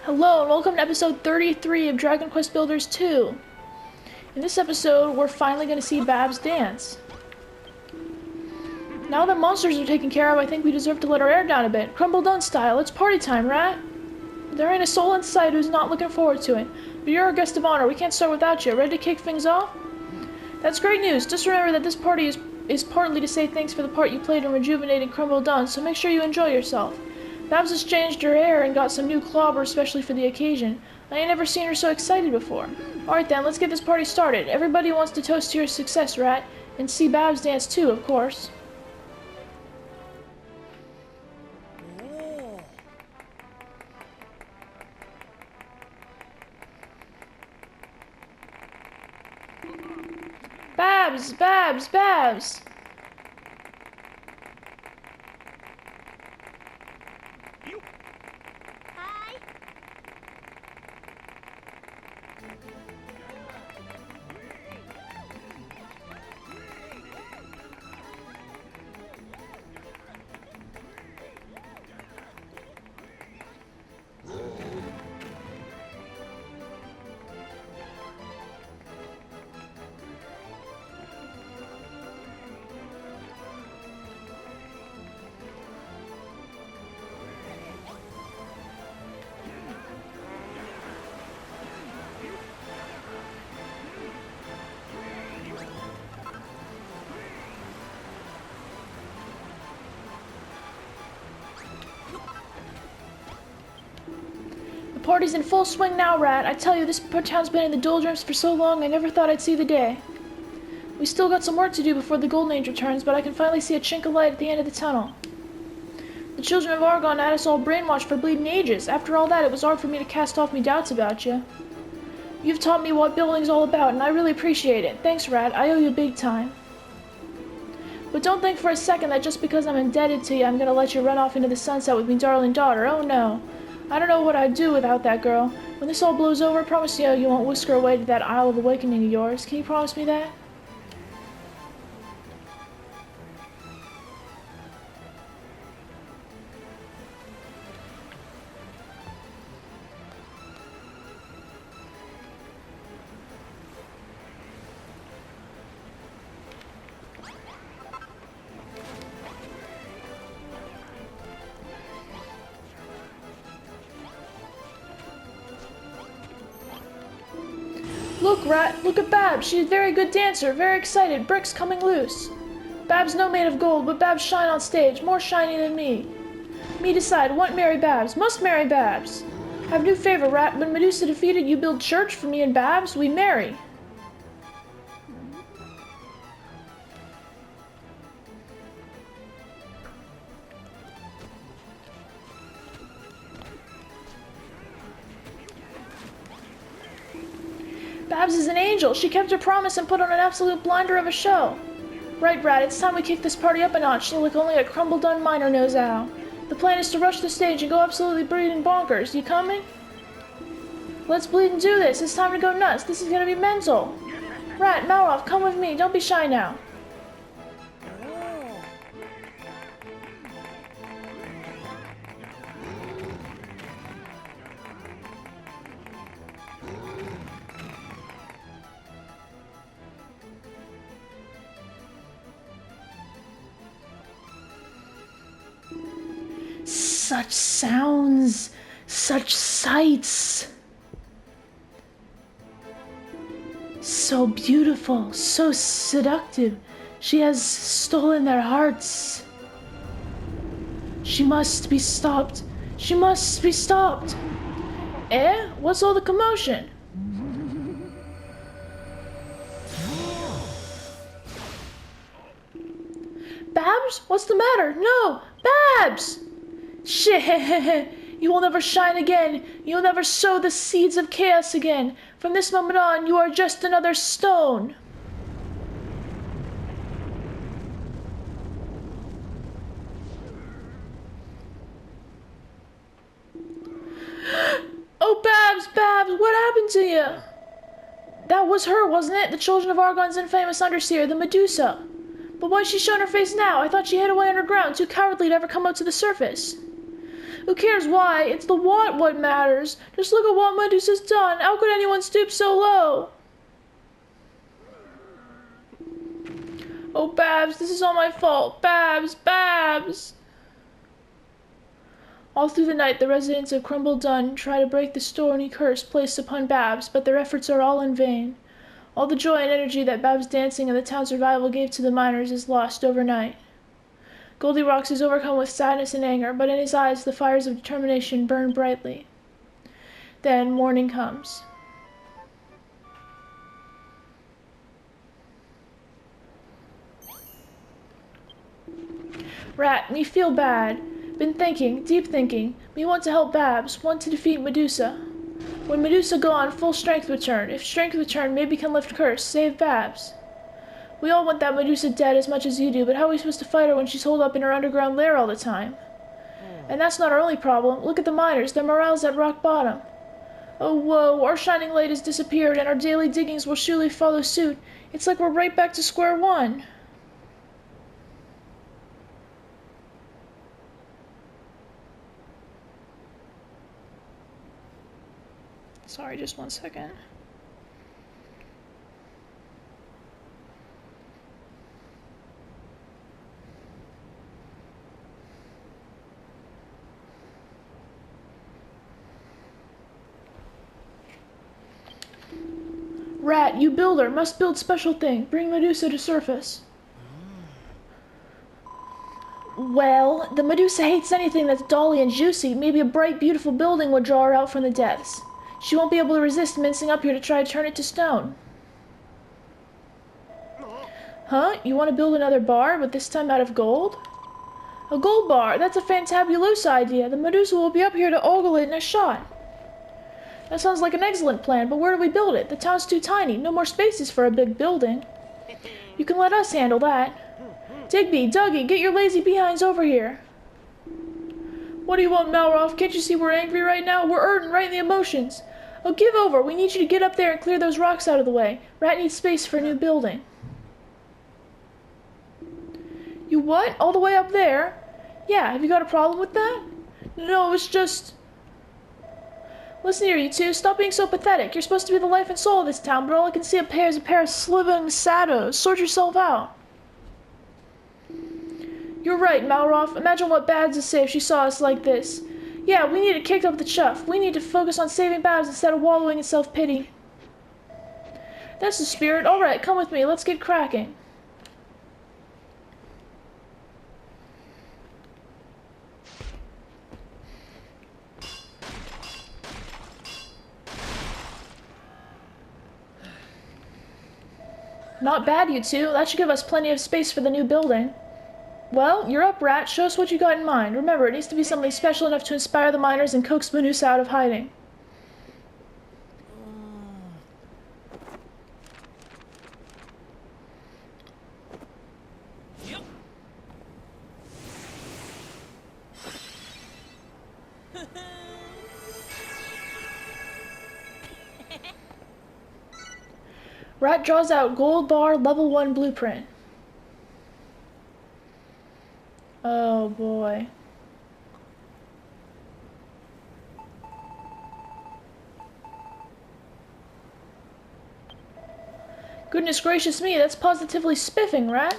Hello and welcome to episode 33 of Dragon Quest Builders 2. In this episode, we're finally going to see Babs dance. Now that monsters are taken care of, I think we deserve to let our air down a bit. Crumble Dun style, it's party time, right? There ain't a soul in sight who's not looking forward to it. But you're our guest of honor, we can't start without you. Ready to kick things off? That's great news. Just remember that this party is partly to say thanks for the part you played in rejuvenating Crumble Dun, so make sure you enjoy yourself. Babs has changed her hair and got some new clobber especially for the occasion. I ain't never seen her so excited before. Alright then, let's get this party started. Everybody wants to toast to your success, Rat. And see Babs dance too, of course. Babs! Babs! Babs! The party's in full swing now, Rat. I tell you, this town's been in the doldrums for so long I never thought I'd see the day. We still got some work to do before the Golden Age returns, but I can finally see a chink of light at the end of the tunnel. The children of Argon had us all brainwashed for bleeding ages. After all that, it was hard for me to cast off me doubts about you. You've taught me what building's all about, and I really appreciate it. Thanks, Rat. I owe you big time. But don't think for a second that just because I'm indebted to you, I'm gonna let you run off into the sunset with me darling daughter. Oh no. I don't know what I'd do without that girl. When this all blows over, I promise you won't whisk her away to that Isle of Awakening of yours. Can you promise me that? Look, Rat, look at Babs. She's a very good dancer, very excited. Bricks coming loose. Babs no made of gold, but Babs shine on stage, more shiny than me. Me decide, want marry Babs, must marry Babs. Have new favor, Rat. When Medusa defeated, you build church for me and Babs, we marry. Babs is an angel. She kept her promise and put on an absolute blinder of a show. Right, Rat, it's time we kick this party up a notch so like only a Crumble Dun miner knows how. The plan is to rush the stage and go absolutely bleeding bonkers. You coming? Let's bleed and do this. It's time to go nuts. This is gonna be mental. Rat, Malroth, come with me. Don't be shy now. Such sounds, such sights. So beautiful, so seductive. She has stolen their hearts. She must be stopped. She must be stopped. Eh? What's all the commotion? Babs? What's the matter? No! Babs! Shit! You will never shine again. You will never sow the seeds of chaos again. From this moment on, you are just another stone. Oh, Babs, Babs, what happened to you? That was her, wasn't it? The children of Argon's infamous underseer, the Medusa. But why's she showing her face now? I thought she hid away underground, too cowardly to ever come out to the surface. Who cares why? It's the what matters. Just look at what Medusa's done. How could anyone stoop so low? Oh, Babs, this is all my fault. Babs, Babs! All through the night, the residents of Crumble Dun try to break the stony curse placed upon Babs, but their efforts are all in vain. All the joy and energy that Babs' dancing and the town's revival gave to the miners is lost overnight. Goldilocks is overcome with sadness and anger, but in his eyes the fires of determination burn brightly. Then morning comes. Rat, me feel bad. Been thinking, deep thinking. Me want to help Babs, want to defeat Medusa. When Medusa gone, full strength return. If strength return, maybe can lift curse, save Babs. We all want that Medusa dead as much as you do, but how are we supposed to fight her when she's holed up in her underground lair all the time? And that's not our only problem. Look at the miners, their morale's at rock bottom. Oh whoa, our shining light has disappeared, and our daily diggings will surely follow suit. It's like we're right back to square one. Sorry, just 1 second. Rat, you builder, must build special thing. Bring Medusa to surface. Well, the Medusa hates anything that's dolly and juicy. Maybe a bright, beautiful building would draw her out from the depths. She won't be able to resist mincing up here to try to turn it to stone. Huh? You want to build another bar, but this time out of gold? A gold bar? That's a fantabulosa idea. The Medusa will be up here to ogle it in a shot. That sounds like an excellent plan, but where do we build it? The town's too tiny. No more spaces for a big building. You can let us handle that. Digby, Dougie, get your lazy behinds over here. What do you want, Malroth? Can't you see we're angry right now? We're hurting right in the emotions. Oh, give over. We need you to get up there and clear those rocks out of the way. Rat needs space for a new building. You what? All the way up there? Yeah, have you got a problem with that? No, it's just... Listen here, you two. Stop being so pathetic. You're supposed to be the life and soul of this town, but all I can see up here is a pair of slithering shadows. Sort yourself out. You're right, Malroth. Imagine what Babs would say if she saw us like this. Yeah, we need to kick up the chuff. We need to focus on saving Babs instead of wallowing in self-pity. That's the spirit. All right, come with me. Let's get cracking. Not bad, you two. That should give us plenty of space for the new building. Well, you're up, Rat. Show us what you got in mind. Remember, it needs to be something special enough to inspire the miners and coax Medusa out of hiding. Rat draws out gold bar level 1 blueprint. Oh boy. Goodness gracious me, that's positively spiffing, Rat.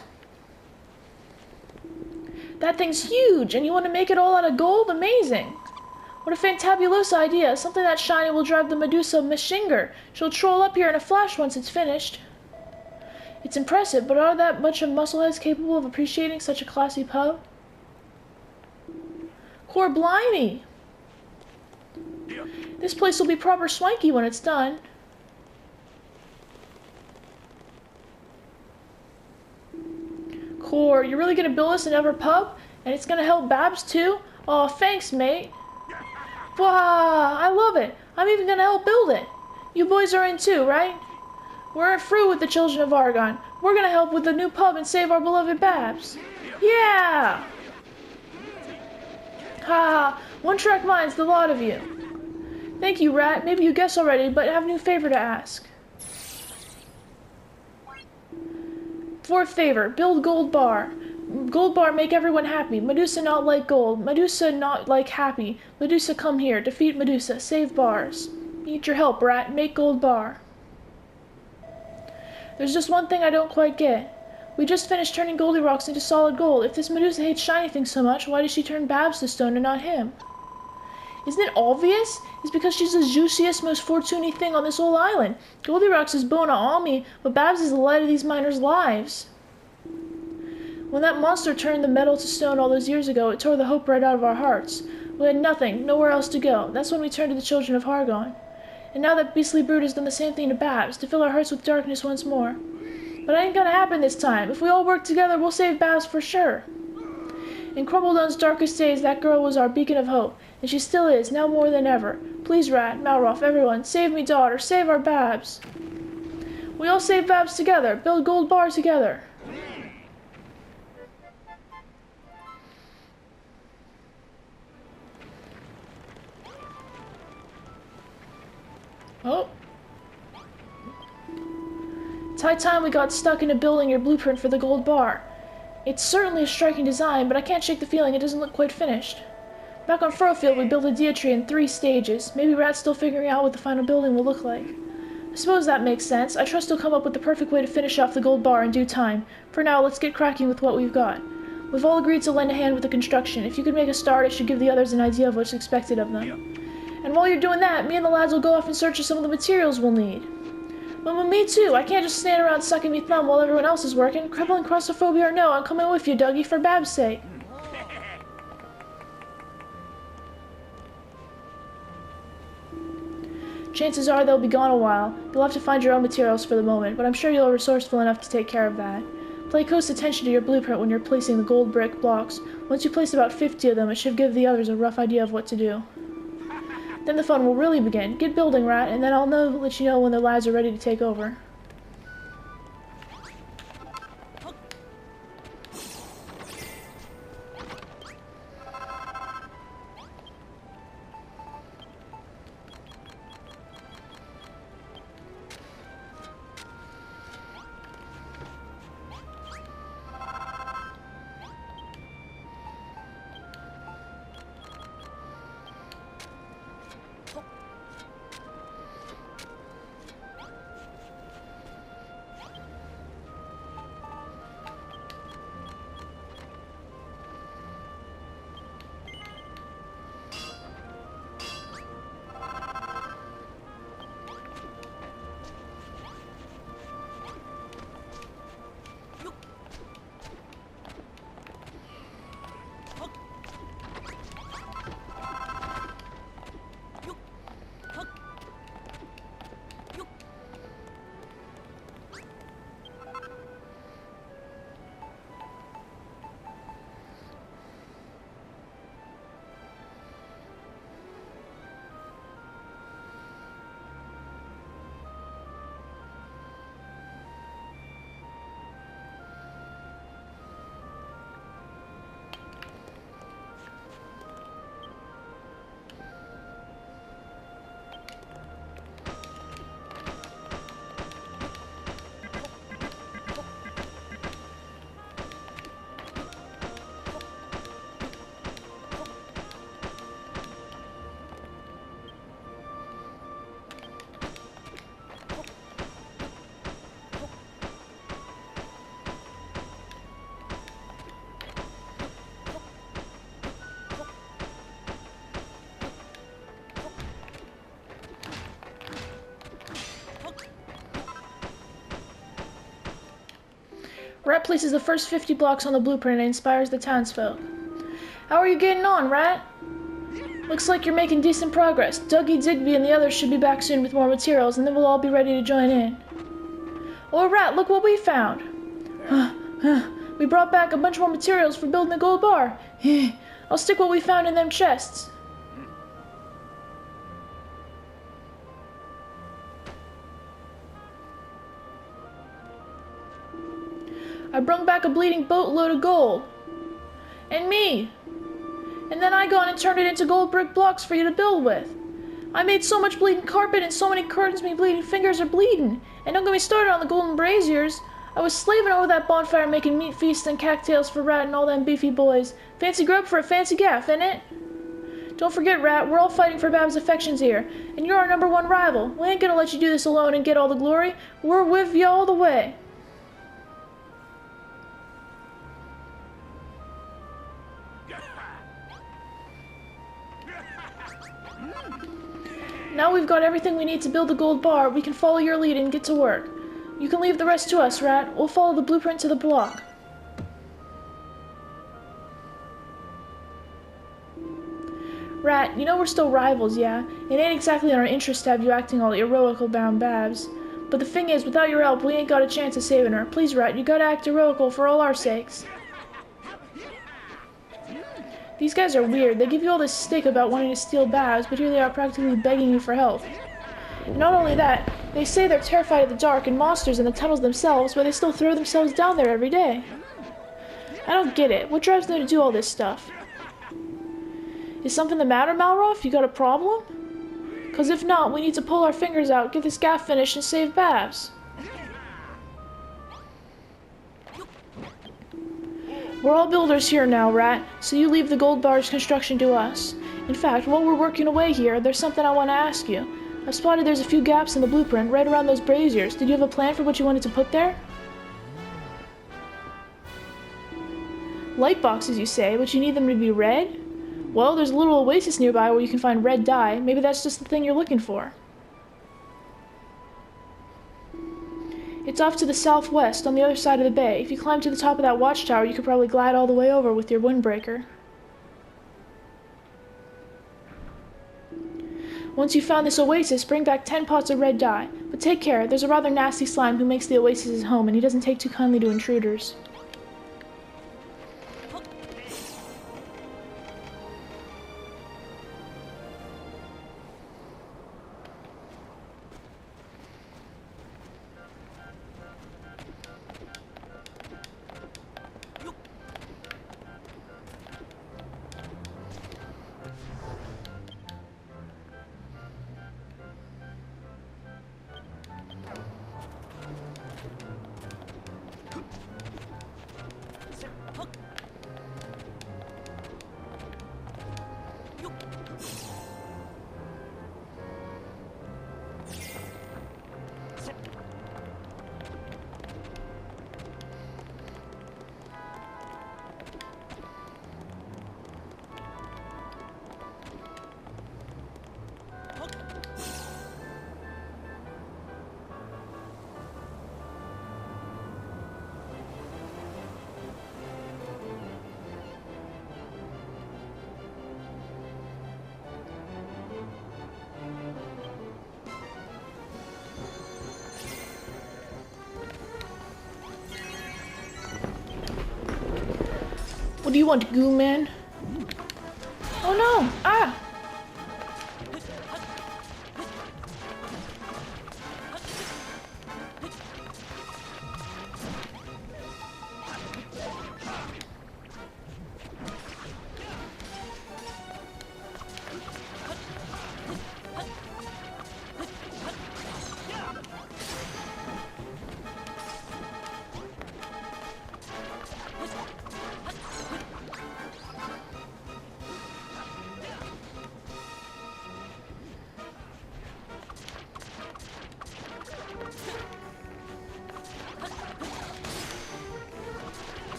That thing's huge, and you want to make it all out of gold? Amazing. What a fantabulous idea. Something that shiny will drive the Medusa Mishinger. She'll troll up here in a flash once it's finished. It's impressive, but are that bunch of muscleheads capable of appreciating such a classy pub? Core blimey! This place will be proper swanky when it's done. Core, you're really gonna build us another pub? And it's gonna help Babs too? Aw, thanks, mate. Wow, I love it. I'm even gonna help build it. You boys are in too, right? We're through with the children of Argon. We're gonna help with the new pub and save our beloved Babs. Yeah! Ha! One-track minds, the lot of you. Thank you, Rat. Maybe you guess already, but I have a new favor to ask. Fourth favor, build gold bar. Gold bar make everyone happy. Medusa not like gold. Medusa not like happy. Medusa come here. Defeat Medusa. Save bars. Need your help, rat. Make gold bar. There's just one thing I don't quite get. We just finished turning Goldilocks into solid gold. If this Medusa hates shiny things so much, why did she turn Babs to stone and not him? Isn't it obvious? It's because she's the juiciest, most fortuny thing on this whole island. Goldilocks is bona almi, but Babs is the light of these miners' lives. When that monster turned the metal to stone all those years ago, it tore the hope right out of our hearts. We had nothing, nowhere else to go. That's when we turned to the children of Hargon. And now that beastly brute has done the same thing to Babs, to fill our hearts with darkness once more. But it ain't gonna happen this time. If we all work together, we'll save Babs for sure. In Crumbledon's darkest days, that girl was our beacon of hope, and she still is, now more than ever. Please, Rat, Malroth, everyone, save me, daughter, save our Babs. We all save Babs together, build gold bar together. Oh. It's high time we got stuck into building your blueprint for the gold bar. It's certainly a striking design, but I can't shake the feeling it doesn't look quite finished. Back on Furrowfield, we built a Deatree in 3 stages. Maybe Rat's still figuring out what the final building will look like. I suppose that makes sense. I trust he'll come up with the perfect way to finish off the gold bar in due time. For now, let's get cracking with what we've got. We've all agreed to lend a hand with the construction. If you could make a start, it should give the others an idea of what's expected of them. And while you're doing that, me and the lads will go off in search of some of the materials we'll need. Well, me too. I can't just stand around sucking me thumb while everyone else is working. Crippling claustrophobia or no, I'm coming with you, Dougie, for Bab's sake. Chances are they'll be gone a while. You'll have to find your own materials for the moment, but I'm sure you're resourceful enough to take care of that. Pay close attention to your blueprint when you're placing the gold brick blocks. Once you place about 50 of them, it should give the others a rough idea of what to do. Then the fun will really begin. Get building, Rat, and then I'll let you know when the lads are ready to take over. Rat places the first 50 blocks on the blueprint and inspires the townsfolk. How are you getting on, Rat? Looks like you're making decent progress. Dougie, Digby, and the others should be back soon with more materials, and then we'll all be ready to join in. Oh, Rat, look what we found! We brought back a bunch more materials for building the gold bar. I'll stick what we found in them chests. I brung back a bleeding boatload of gold. And me. And then I gone and turned it into gold brick blocks for you to build with. I made so much bleeding carpet and so many curtains me bleeding fingers are bleeding. And don't get me started on the golden braziers. I was slaving over that bonfire making meat feasts and cocktails for Rat and all them beefy boys. Fancy grub for a fancy gaff, innit? Don't forget, Rat, we're all fighting for Babs' affections here, and you're our #1 rival. We ain't gonna let you do this alone and get all the glory. We're with you all the way. Now we've got everything we need to build the gold bar, we can follow your lead and get to work. You can leave the rest to us, Rat. We'll follow the blueprint to the block. Rat, you know we're still rivals, yeah? It ain't exactly in our interest to have you acting all heroical bound Babs. But the thing is, without your help, we ain't got a chance of saving her. Please, Rat, you gotta act heroical for all our sakes. These guys are weird. They give you all this stick about wanting to steal Babs, but here they are practically begging you for help. And not only that, they say they're terrified of the dark and monsters in the tunnels themselves, but they still throw themselves down there every day. I don't get it. What drives them to do all this stuff? Is something the matter, Malroth? You got a problem? 'Cause if not, we need to pull our fingers out, get this gaff finished, and save Babs. We're all builders here now, Rat, so you leave the gold bar's construction to us. In fact, while we're working away here, there's something I want to ask you. I've spotted there's a few gaps in the blueprint right around those braziers. Did you have a plan for what you wanted to put there? Light boxes, you say, but you need them to be red? Well, there's a little oasis nearby where you can find red dye. Maybe that's just the thing you're looking for. It's off to the southwest, on the other side of the bay. If you climb to the top of that watchtower, you could probably glide all the way over with your windbreaker. Once you've found this oasis, bring back 10 pots of red dye. But take care, there's a rather nasty slime who makes the oasis his home, and he doesn't take too kindly to intruders. What do you want, Goo Man? Oh no! Ah!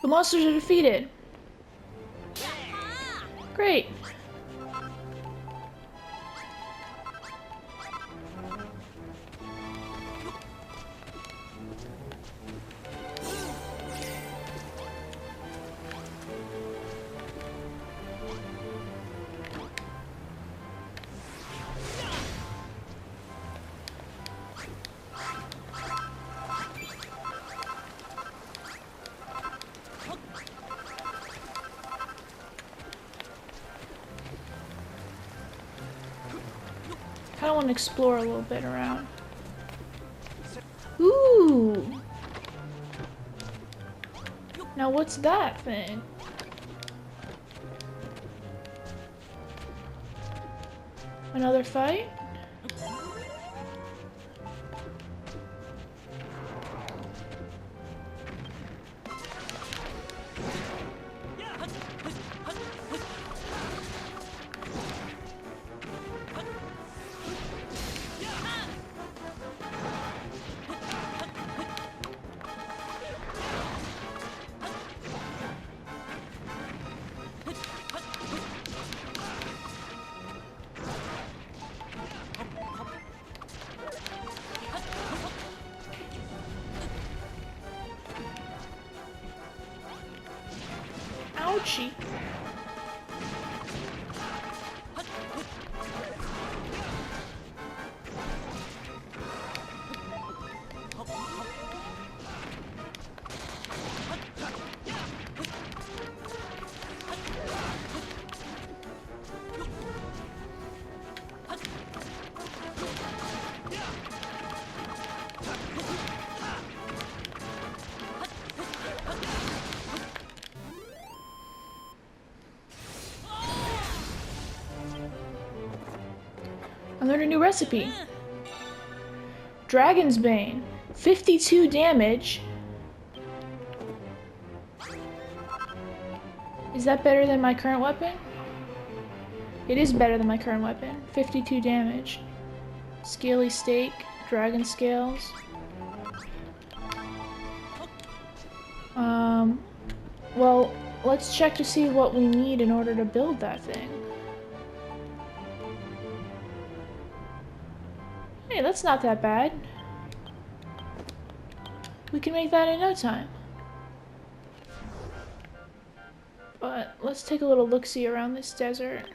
The monsters are defeated. Great. kind of want to explore a little bit around. Ooh! Now what's that thing? Another fight? Ouchie. I learned a new recipe. Dragon's Bane. 52 damage. Is that better than my current weapon? It is better than my current weapon. 52 damage. Scaly Steak. Dragon Scales. Well, let's check to see what we need in order to build that thing. Hey, that's not that bad. We can make that in no time. But let's take a little look-see around this desert.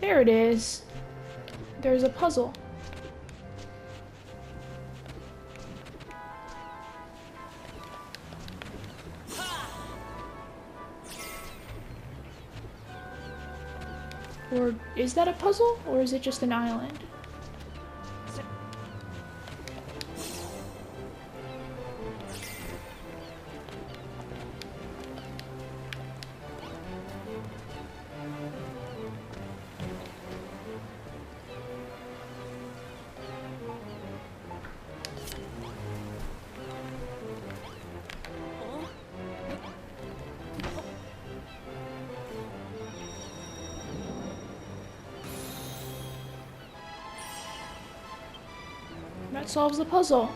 There it is. There's a puzzle. Or is that a puzzle? Or is it just an island? That solves the puzzle.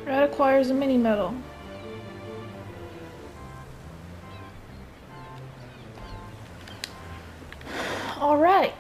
Rat acquires a mini medal. All right.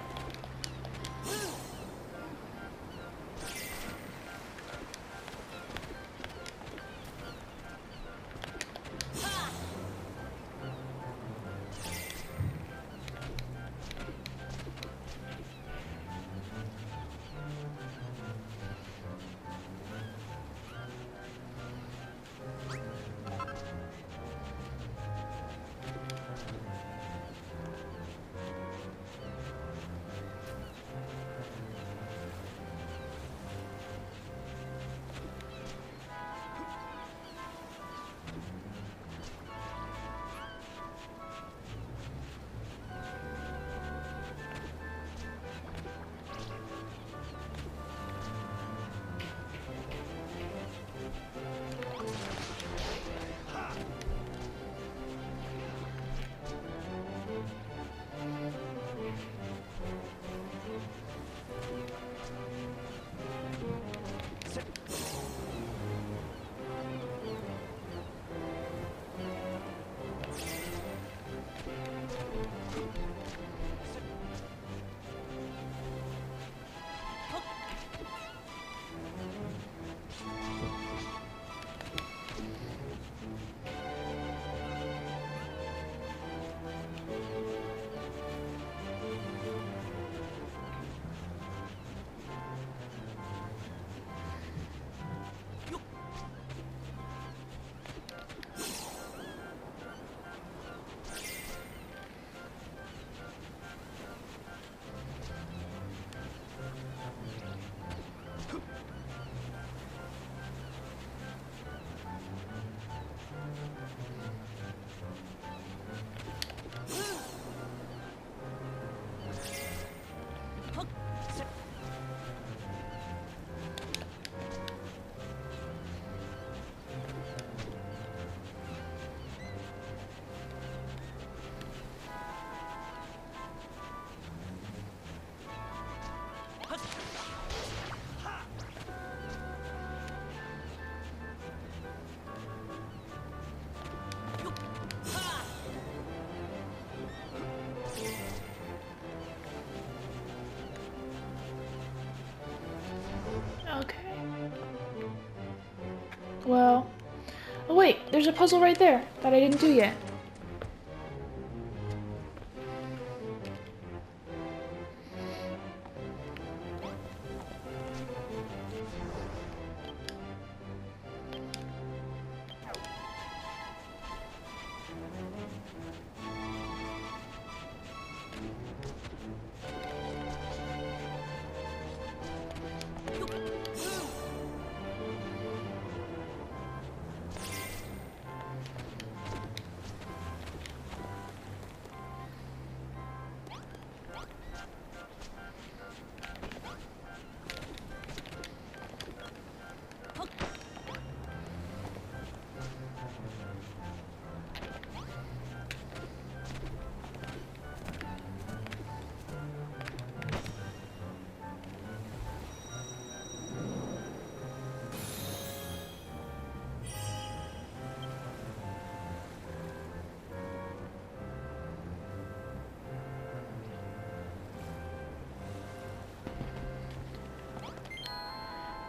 wait, there's a puzzle right there that I didn't do yet.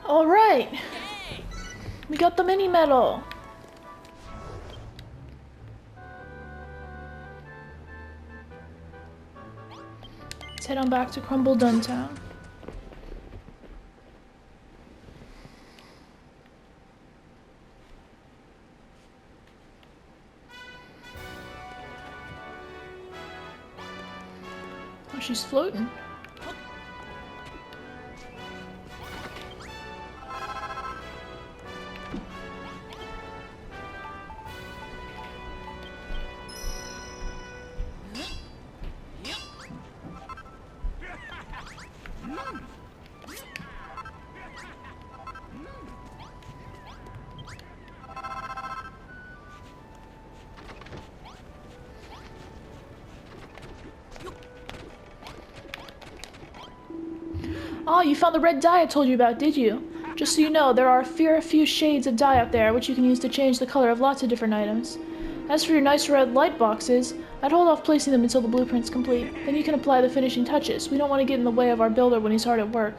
Alright! We got the mini medal! Let's head on back to Crumble Duntown. Oh, she's floating. Oh, you found the red dye I told you about, did you? Just so you know, there are a few shades of dye out there which you can use to change the color of lots of different items. As for your nice red light boxes, I'd hold off placing them until the blueprint's complete. Then you can apply the finishing touches. We don't want to get in the way of our builder when he's hard at work.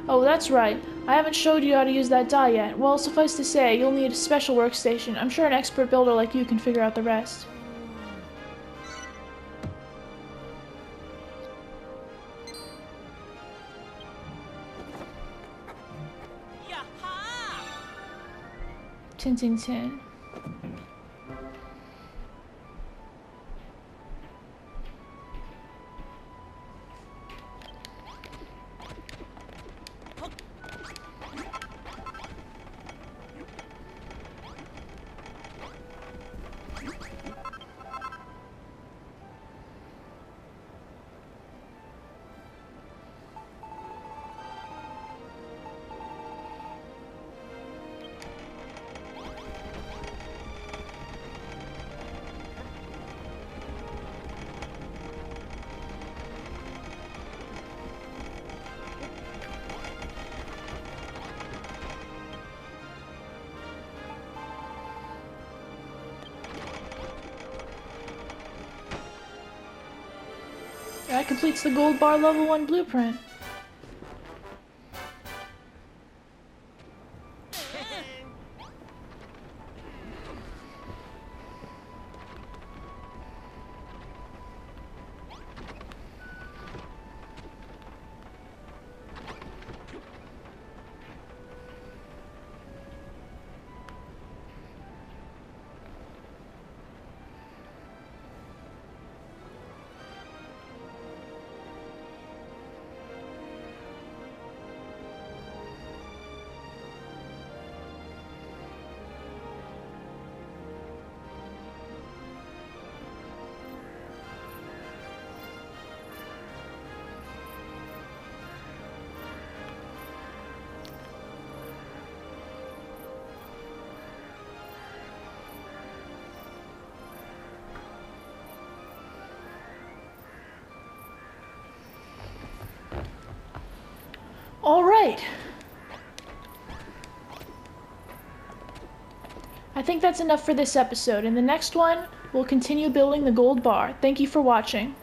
Oh, that's right. I haven't showed you how to use that dye yet. Well, suffice to say, you'll need a special workstation. I'm sure an expert builder like you can figure out the rest. Tin tin tin. That completes the gold bar level 1 blueprint. All right. I think that's enough for this episode. In the next one, we'll continue building the gold bar. Thank you for watching.